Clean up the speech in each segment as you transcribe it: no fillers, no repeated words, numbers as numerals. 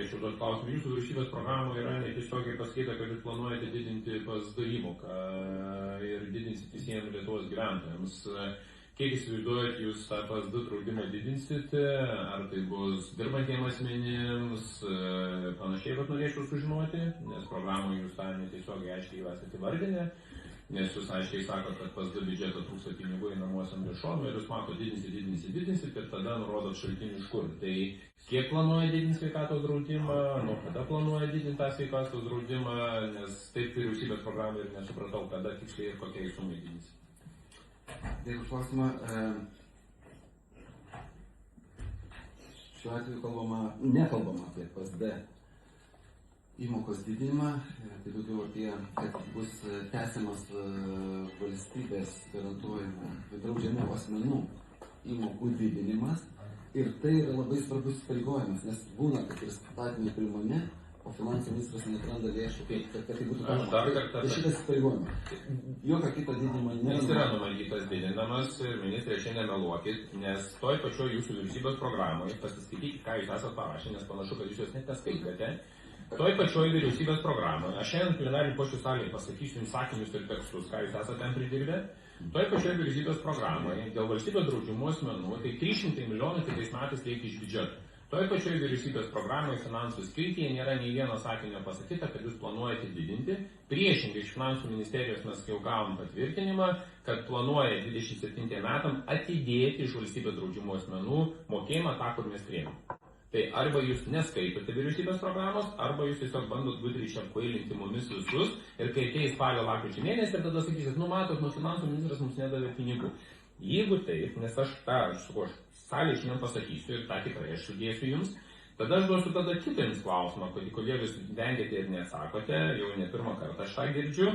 norėčiau duoti klausimą. Jūsų vyriausybės programoje yra netiesiogiai pasakyta, kad jūs planuojate didinti PSD įmoką ir didinsite visiems Lietuvos gyventojams. Kiek įsivaizduojat, jūs tą PSD draudimą didinsite, ar tai bus dirbantiems asmenims, panašiai, bet norėčiau sužinoti, nes programoje jūs tą netiesiogiai aiškiai esate įvardinę. Nes jūs aiškiai sakot, kad PSD biudžeto trūksta pinigų einamosiam lėšom ir jūs mato didinsit ir tada nurodot šaltinį iš kur. Tai kiek planuoja didinti sveikatos draudimą, nuo kada planuoja didinti tą sveikatos draudimą, nes taip vyriausybės programą ir nesupratau, kada tiksliai ir kokiai sumai didinsit. Dėkui už klausimą. Šiuo atveju nekalbama apie PSD įmokos didinimą, tai daugiau apie, kad bus tęsiamas valstybės garantuojamų draudžiamų asmenų įmokų didinimas ir tai yra labai svarbus įsipareigojimas, nes būna, kad ir statymai priimami, o finansų ministras neatranda lėšų, kad tai būtų daroma. Tai šitas įsipareigojimas. Jokio kito didinimo nėra. Jis yra numatytas didinamas ir ministrė šiandien meluokit, nes toj pačioj jūsų vyriausybės programoje pasiskaitykite, ką jūs esate parašę, nes panašu, kad jūs jos net neskaitote. Toj pačioj vyriausybės programoje, aš šiandien plenarinių posėdžių salėje pasakysiu jums sakinius ir tekstus, ką jūs esate ten pridirbę. Toj pačioj vyriausybės programoje dėl valstybės draudžiamų asmenų, tai 300 milijonų kitais metais reikia iš biudžeto. Toj pačioj vyriausybės programoje finansų skiltyje nėra nei vieno sakinio pasakyta, kad jūs planuojate didinti. Priešingai iš finansų ministerijos mes jau gavom patvirtinimą, kad planuoja 27 metam atidėti iš valstybės draudžiamų asmenų mokėjimą tą, kur mes priėmėm. Tai arba jūs neskaitote vyriausybės programos, arba jūs tiesiog bandot gudriai čia kvailinti mumis visus ir kai ateis spalio lapkričio mėnesį ir tada sakysit, matot, finansų ministras mums nedavė pinigų. Jeigu taip, nes aš salėje šiandien pasakysiu ir tą tikrai aš sudėsiu jums, tada aš duosiu tada kitą jums klausimą, kodėl jūs vengiate ir neatsakote, jau ne pirmą kartą aš tą girdžiu.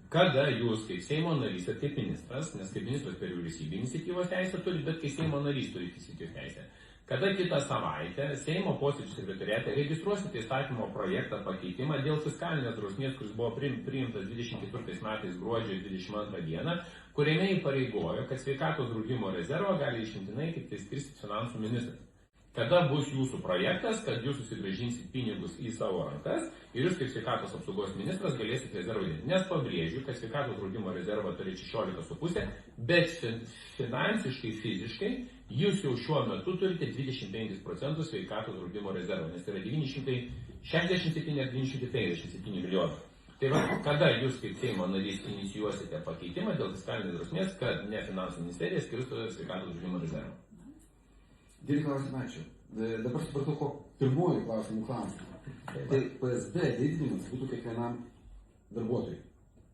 Kada jūs kaip Seimo narys ir kaip ministras, nes kaip ministras per vyriausybę iniciatyvos teisę turi, bet kaip Seimo narys turi iniciatyvos teisę. Kada kitą savaitę Seimo posėdžių sekretoriate registruosite įstatymo projektą pakeitimą dėl fiskalinės drausmės, kuris buvo priimtas 24 metais gruodžio 22 dieną, kuriame įpareigojo, kad sveikatos draudimo rezervą gali išimtinai tik tai skirstyti finansų ministras. Kada bus jūsų projektas, kad jūs susigrąžinsit pinigus į savo rankas ir jūs kaip sveikatos apsaugos ministras galėsite rezervą didinti. Nes pabrėžiu, kad sveikatos draudimo rezervą turi 16,5, bet finansiškai, fiziškai jūs jau šiuo metu turite 25% sveikatos draudimo rezervą, nes tai yra 967 ar 957 milijonų. Tai va, kada jūs kaip Seimo narys inicijuosite pakeitimą dėl fiskalinės drausmės, kad ne finansų ministerija skirstų sveikatos draudimo rezervą? Geri klausimai, ačiū. Dabar supratau, ko pirmojų klausimų klausimą. Tai PSD didinimas būtų kiekvienam darbuotojui.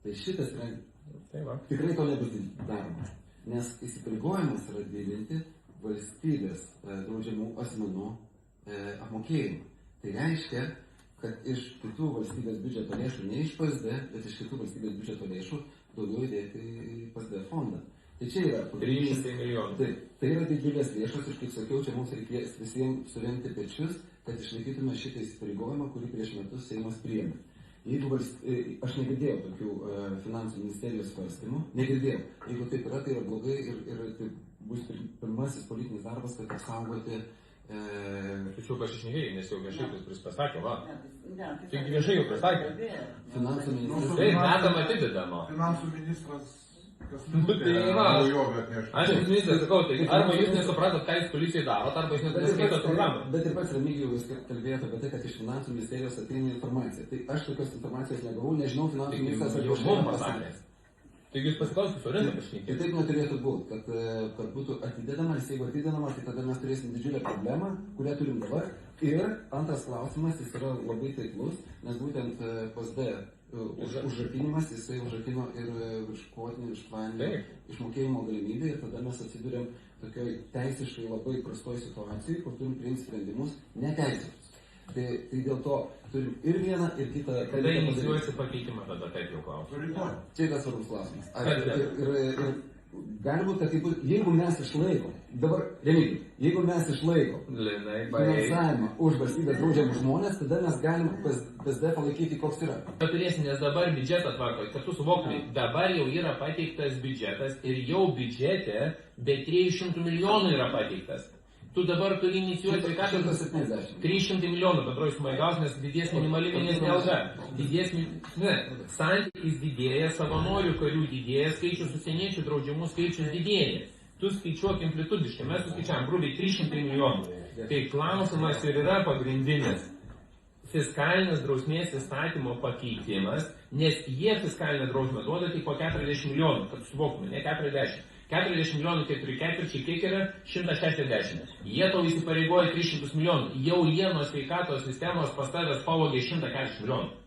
Tai šitas yra, tikrai to nebus daroma. Nes įsipareigojimas yra didinti valstybės draudžiamų asmenų apmokėjimą. Tai reiškia, kad iš kitų valstybės biudžeto lėšų, ne iš PSD, bet iš kitų valstybės biudžeto lėšų daugiau įdėti į PSD fondą. Tai čia yra 300 milijonų. Tai yra didžiulės lėšos ir, kaip sakiau, čia mums reikės visiems suremti pečius, kad išlaikytume šitą įsipareigojimą, kurį prieš metus Seimas priėmė. Jeigu aš negirdėjau tokių finansų ministerijos svarstymų, negirdėjau. Jeigu taip yra, tai yra blogai ir tai bus pirmasis politinis darbas, kad apsaugoti. Tačiau aš išnekėjau, nes jau viešai jūs pasakė, va. Tik viešai jau pasakė. Finansų ministras. Taip, metam atidedama. Finansų ministras. Aš jums ministras sakau, tai arba jūs nesupratot, ką jūs policijai darot, arba jūs neskaitot programą. Bet ir pats Remigijus kalbėjote apie tai, kad iš finansų ministerijos ateina informacija. Tai aš tokios informacijos negavau, nežinau, finansų ministras jau buvo pasakęs. Taigi jūs pasiklausite, Sorina kažkiek. Ir taip neturėtų būti, kad būtų atidedama, nes jeigu atidedama, tai tada mes turėsim didžiulę problemą, kurią turim dabar. Ir antras klausimas, jis yra labai taiklus, nes būtent PSD užrakinimas, jisai užrakino ir virškvotinį, viršplaninį išmokėjimo galimybę ir tada mes atsiduriam tokioj teisiškai labai prastoj situacijai, kur turim priimti sprendimus neteisėtus. Tai dėl to turim ir vieną, ir kitą. Kada inicijuosi pakeitimą, tada taip jau klausiu. Čia yra svarbus klausimas. Ir gali būti, kad tai bus, jeigu mes išlaikom, dabar, Remigijus, jeigu mes išlaikom finansavimą už valstybės draudžiamus žmonės, tada mes galim PSD palaikyti, koks yra. Turėsim, nes dabar biudžetą tvarko, kad tu suvoktumai, dabar jau yra pateiktas biudžetas ir jau biudžete be 300 milijonų yra pateiktas. Tu dabar turi inicijuoti sveikatos 170. 300 milijonų bendroji sumai gaus, nes didės minimali mėnesinė alga. Santykis didėja, savanorių karių didėja, skaičius užsieniečių draudžiamų skaičius didėja. Tu skaičiuok amplitudiškai, mes suskaičiavam grubiai 300 milijonų. Tai klausimas ir yra pagrindinis. Fiskalinės drausmės įstatymo pakeitimas, nes jie fiskalinę drausmę duoda tik po 40 milijonų, kad suvoktume, ne 40. 40 milijonų 4 ketvirčiai, kiek yra 160. Jie tau įsipareigoja 300 milijonų. Jau jie nuo sveikatos sistemos pas tavęs pavogė 140 milijonų.